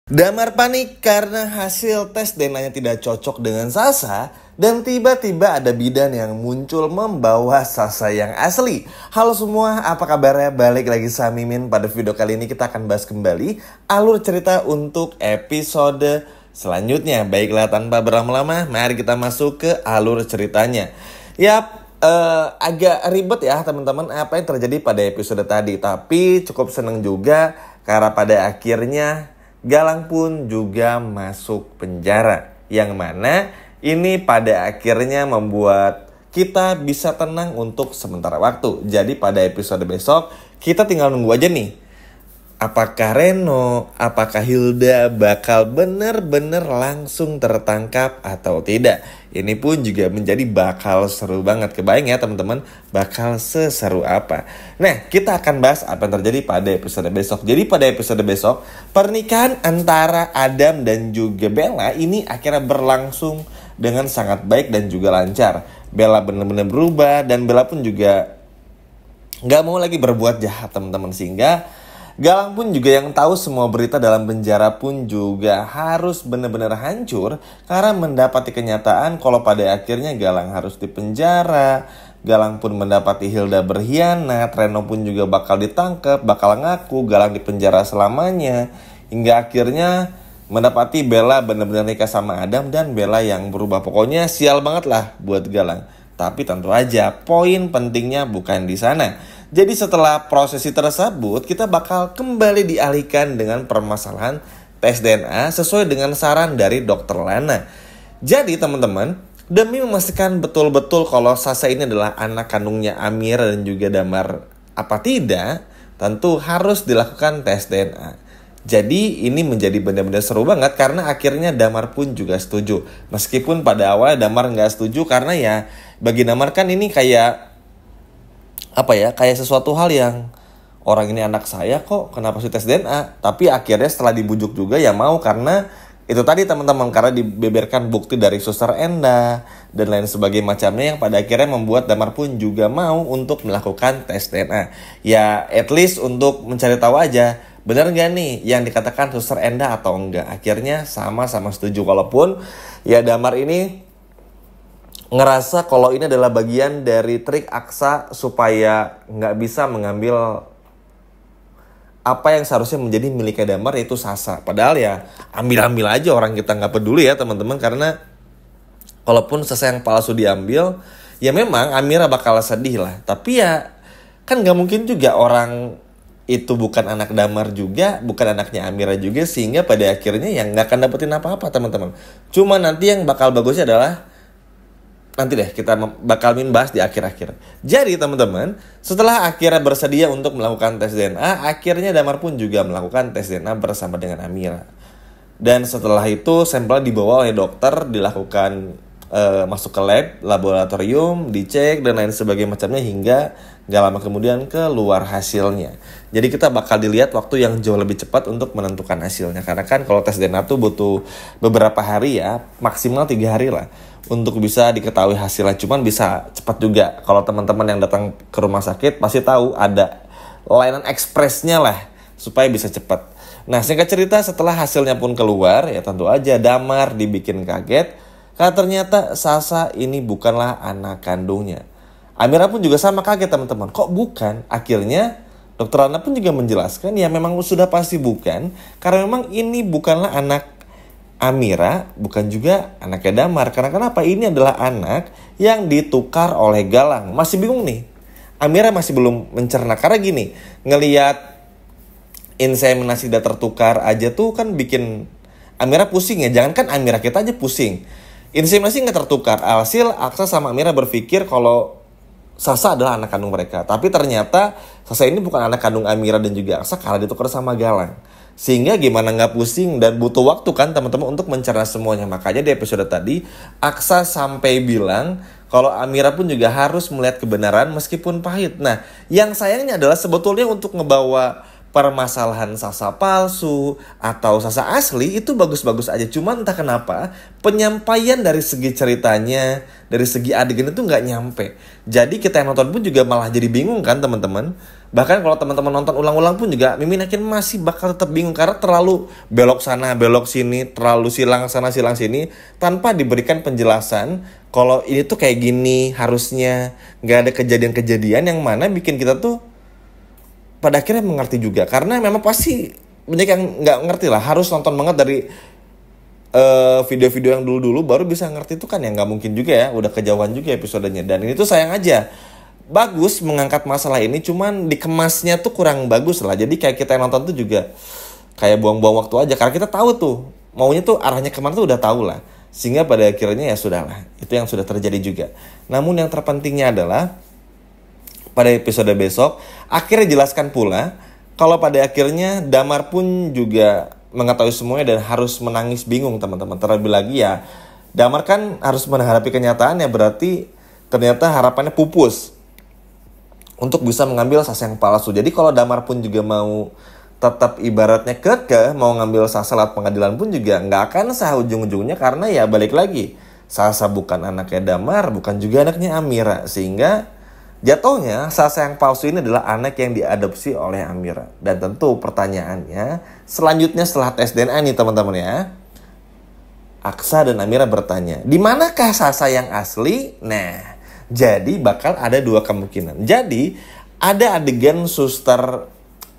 Damar panik karena hasil tes DNA-nya tidak cocok dengan Sasa dan tiba-tiba ada bidan yang muncul membawa Sasa yang asli. Halo semua, apa kabarnya? Balik lagi sama Mimin. Pada video kali ini kita akan bahas kembali alur cerita untuk episode selanjutnya. Baiklah, tanpa berlama-lama, mari kita masuk ke alur ceritanya. Agak ribet ya teman-teman apa yang terjadi pada episode tadi. Tapi cukup seneng juga karena pada akhirnya Galang pun juga masuk penjara, yang mana ini pada akhirnya membuat kita bisa tenang untuk sementara waktu. Jadi pada episode besok kita tinggal nunggu aja nih, apakah Reno, apakah Hilda bakal bener-bener langsung tertangkap atau tidak. Ini pun juga menjadi bakal seru banget. Kebayang ya teman-teman, bakal seseru apa. Nah, kita akan bahas apa yang terjadi pada episode besok. Jadi pada episode besok, pernikahan antara Adam dan juga Bella ini akhirnya berlangsung dengan sangat baik dan juga lancar. Bella benar-benar berubah dan Bella pun juga gak mau lagi berbuat jahat teman-teman. Sehingga Galang pun juga yang tahu semua berita dalam penjara pun juga harus benar-benar hancur karena mendapati kenyataan kalau pada akhirnya Galang harus dipenjara. Galang pun mendapati Hilda berkhianat, Reno pun juga bakal ditangkap, bakal ngaku Galang dipenjara selamanya. Hingga akhirnya mendapati Bella benar-benar nikah sama Adam dan Bella yang berubah. Pokoknya sial banget lah buat Galang. Tapi tentu aja poin pentingnya bukan di sana. Jadi setelah prosesi tersebut, kita bakal kembali dialihkan dengan permasalahan tes DNA sesuai dengan saran dari Dr. Lana. Jadi teman-teman, demi memastikan betul-betul kalau Sasa ini adalah anak kandungnya Amir dan juga Damar apa tidak, tentu harus dilakukan tes DNA. Jadi ini menjadi benar-benar seru banget karena akhirnya Damar pun juga setuju. Meskipun pada awalnya Damar nggak setuju karena ya bagi Damar kan ini kayak kayak sesuatu hal yang orang ini anak saya kok, kenapa sih tes DNA? Tapi akhirnya setelah dibujuk juga ya mau karena itu tadi teman-teman, karena dibeberkan bukti dari Suster Enda dan lain sebagainya macamnya yang pada akhirnya membuat Damar pun juga mau untuk melakukan tes DNA. Ya at least untuk mencari tahu aja benar nggak nih yang dikatakan Suster Enda atau enggak. Akhirnya sama-sama setuju walaupun ya Damar ini ngerasa kalau ini adalah bagian dari trik Aksa supaya nggak bisa mengambil apa yang seharusnya menjadi miliknya Damar, yaitu Sasa. Padahal ya ambil-ambil aja, orang kita nggak peduli ya teman-teman. Karena kalaupun Sasa yang palsu diambil, ya memang Amira bakal sedih lah. Tapi ya kan nggak mungkin juga orang itu bukan anak Damar juga, bukan anaknya Amira juga. Sehingga pada akhirnya yang nggak akan dapetin apa-apa teman-teman. Cuma nanti yang bakal bagusnya adalah nanti deh kita bakal bahas di akhir-akhir. Jadi teman-teman, setelah akhirnya bersedia untuk melakukan tes DNA, akhirnya Damar pun juga melakukan tes DNA bersama dengan Amira. Dan setelah itu sampel dibawa oleh dokter, dilakukan masuk ke lab, laboratorium, dicek dan lain sebagainya macamnya hingga gak lama kemudian keluar hasilnya. Jadi kita bakal dilihat waktu yang jauh lebih cepat untuk menentukan hasilnya. Karena kan kalau tes DNA tuh butuh beberapa hari ya, maksimal 3 hari lah untuk bisa diketahui hasilnya. Cuman bisa cepat juga. Kalau teman-teman yang datang ke rumah sakit pasti tahu ada layanan ekspresnya lah supaya bisa cepat. Nah, singkat cerita setelah hasilnya pun keluar, ya tentu aja Damar dibikin kaget karena ternyata Sasa ini bukanlah anak kandungnya. Amira pun juga sama kaget teman-teman. Kok bukan? Akhirnya Dokter Lana pun juga menjelaskan ya memang sudah pasti bukan. Karena memang ini bukanlah anak Amira, bukan juga anaknya Damar. Karena kenapa? Ini adalah anak yang ditukar oleh Galang. Masih bingung nih. Amira masih belum mencerna. Karena gini, ngelihat inseminasi tidak tertukar aja tuh kan bikin Amira pusing ya. Jangankan Amira, kita aja pusing. Inseminasi nggak tertukar. Alhasil Aksa sama Amira berpikir kalau Sasa adalah anak kandung mereka. Tapi ternyata Sasa ini bukan anak kandung Amira dan juga Aksa karena ditukar sama Galang. Sehingga gimana nggak pusing dan butuh waktu kan teman-teman untuk mencerna semuanya. Makanya di episode tadi Aksa sampai bilang kalau Amira pun juga harus melihat kebenaran meskipun pahit. Nah yang sayangnya adalah sebetulnya untuk ngebawa permasalahan Sasa palsu atau Sasa asli itu bagus-bagus aja. Cuma entah kenapa penyampaian dari segi ceritanya, dari segi adegan itu nggak nyampe. Jadi kita yang nonton pun juga malah jadi bingung kan teman-teman. Bahkan kalau teman-teman nonton ulang-ulang pun juga Mimin yakin masih bakal tetap bingung karena terlalu belok sana, belok sini, terlalu silang sana, silang sini tanpa diberikan penjelasan kalau ini tuh kayak gini harusnya. Nggak ada kejadian-kejadian yang mana bikin kita tuh pada akhirnya mengerti juga. Karena memang pasti banyak yang nggak ngerti lah, harus nonton banget dari video-video yang dulu-dulu baru bisa ngerti itu kan ya nggak mungkin juga ya, udah kejauhan juga episodenya. Dan ini tuh sayang aja, bagus mengangkat masalah ini cuman dikemasnya tuh kurang bagus lah. Jadi kayak kita yang nonton tuh juga kayak buang-buang waktu aja karena kita tahu tuh maunya tuh arahnya kemana tuh udah tahu lah. Sehingga pada akhirnya ya sudahlah, itu yang sudah terjadi juga. Namun yang terpentingnya adalah pada episode besok akhirnya jelaskan pula kalau pada akhirnya Damar pun juga mengetahui semuanya dan harus menangis bingung teman-teman. Terlebih lagi ya Damar kan harus menghadapi kenyataan ya, berarti ternyata harapannya pupus untuk bisa mengambil Sasa yang palsu. Jadi kalau Damar pun juga mau tetap ibaratnya kekeh mau ngambil Sasa lewat pengadilan pun juga nggak akan sah ujung-ujungnya, karena ya balik lagi Sasa bukan anaknya Damar, bukan juga anaknya Amira, sehingga jatuhnya Sasa yang palsu ini adalah anak yang diadopsi oleh Amira. Dan tentu pertanyaannya selanjutnya setelah tes DNA nih teman-teman ya, Aksa dan Amira bertanya, di manakah Sasa yang asli? Nah, jadi bakal ada dua kemungkinan. Jadi ada adegan Suster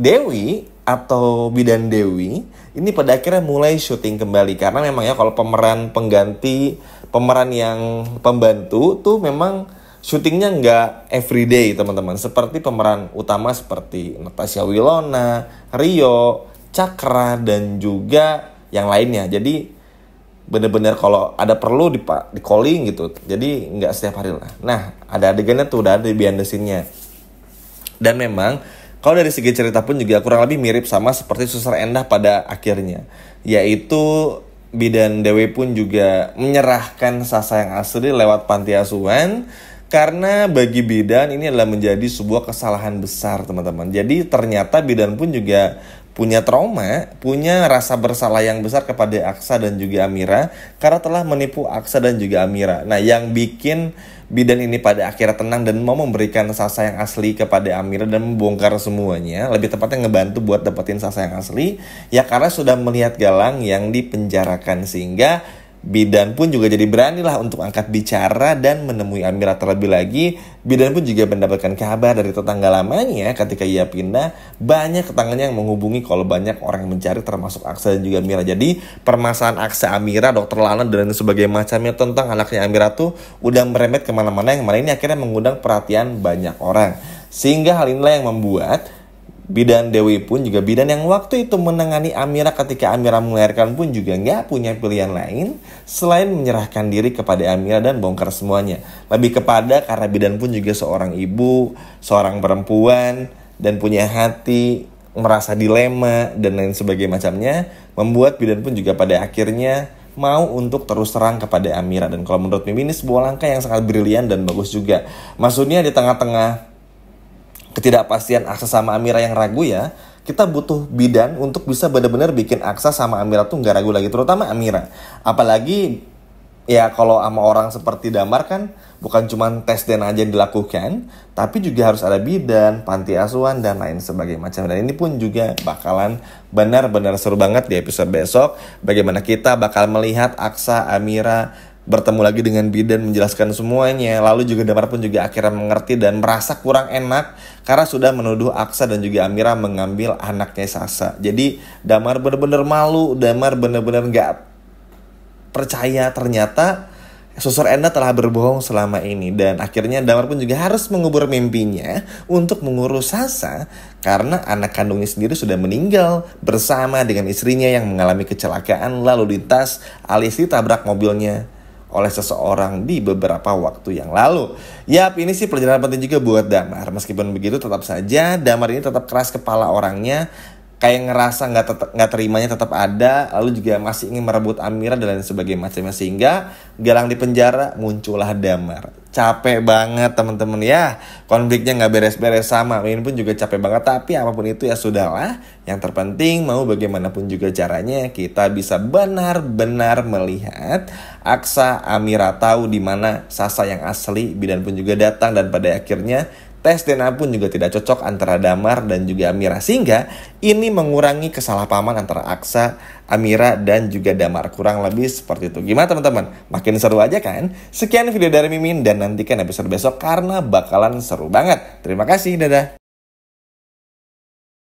Dewi atau Bidan Dewi ini pada akhirnya mulai syuting kembali, karena memang ya kalau pemeran pengganti, pemeran yang pembantu tuh memang syutingnya nggak everyday teman-teman. Seperti pemeran utama seperti Natasha Wilona, Rio, Cakra, dan juga yang lainnya. Jadi bener-bener kalau ada perlu di calling gitu. Jadi nggak setiap hari lah. Nah ada adegannya tuh udah ada di behind the scene-nya. Dan memang kalau dari segi cerita pun juga kurang lebih mirip sama seperti Suster Endah pada akhirnya. Yaitu Bidan Dewi pun juga menyerahkan Sasa yang asli lewat panti asuhan. Karena bagi Bidan ini adalah menjadi sebuah kesalahan besar teman-teman. Jadi ternyata Bidan pun juga punya trauma, punya rasa bersalah yang besar kepada Aksa dan juga Amira karena telah menipu Aksa dan juga Amira. Nah yang bikin Bidan ini pada akhirnya tenang dan mau memberikan Sasa yang asli kepada Amira dan membongkar semuanya, lebih tepatnya ngebantu buat dapetin Sasa yang asli, ya karena sudah melihat Galang yang dipenjarakan. Sehingga Bidan pun juga jadi beranilah untuk angkat bicara dan menemui Amira. Terlebih lagi Bidan pun juga mendapatkan kabar dari tetangga lamanya ketika ia pindah. Banyak tetangganya yang menghubungi kalau banyak orang yang mencari, termasuk Aksa dan juga Amira. Jadi permasalahan Aksa, Amira, Dokter Lana dan sebagainya macamnya tentang anaknya Amira tuh udah merembet kemana-mana, yang mana ini akhirnya mengundang perhatian banyak orang. Sehingga hal inilah yang membuat Bidan Dewi pun juga bidan yang waktu itu menangani Amira ketika Amira melahirkan pun juga nggak punya pilihan lain selain menyerahkan diri kepada Amira dan bongkar semuanya. Lebih kepada karena bidan pun juga seorang ibu, seorang perempuan dan punya hati, merasa dilema dan lain sebagainya macamnya, membuat bidan pun juga pada akhirnya mau untuk terus terang kepada Amira. Dan kalau menurut Mimi ini sebuah langkah yang sangat brilian dan bagus juga. Maksudnya di tengah-tengah ketidakpastian Aksa sama Amira yang ragu ya, kita butuh bidan untuk bisa benar-benar bikin Aksa sama Amira tuh nggak ragu lagi, terutama Amira. Apalagi ya kalau sama orang seperti Damar kan bukan cuma tes DNA aja yang dilakukan, tapi juga harus ada bidan, panti asuhan dan lain sebagainya macam. Dan ini pun juga bakalan benar-benar seru banget di episode besok. Bagaimana kita bakal melihat Aksa, Amira bertemu lagi dengan bidan menjelaskan semuanya. Lalu juga Damar pun juga akhirnya mengerti dan merasa kurang enak karena sudah menuduh Aksa dan juga Amira mengambil anaknya Sasa. Jadi Damar benar-benar malu, Damar benar-benar gak percaya ternyata Suster Endah telah berbohong selama ini. Dan akhirnya Damar pun juga harus mengubur mimpinya untuk mengurus Sasa karena anak kandungnya sendiri sudah meninggal bersama dengan istrinya yang mengalami kecelakaan lalu lintas alias ditabrak mobilnya oleh seseorang di beberapa waktu yang lalu. Yap, ini sih pelajaran penting juga buat Damar. Meskipun begitu tetap saja Damar ini tetap keras kepala orangnya, kayak ngerasa nggak terimanya tetap ada, lalu juga masih ingin merebut Amira dan lain sebagainya macamnya. Sehingga Galang di penjara, muncullah Damar. Capek banget teman-teman ya, konfliknya nggak beres-beres, sama ini pun juga capek banget. Tapi apapun itu ya sudahlah, yang terpenting mau bagaimanapun juga caranya kita bisa benar-benar melihat Aksa, Amira tahu di mana Sasa yang asli. Bidan pun juga datang dan pada akhirnya tes DNA pun juga tidak cocok antara Damar dan juga Amira. Sehingga ini mengurangi kesalahpahaman antara Aksa, Amira, dan juga Damar. Kurang lebih seperti itu. Gimana teman-teman? Makin seru aja kan? Sekian video dari Mimin dan nantikan episode besok karena bakalan seru banget. Terima kasih, dadah.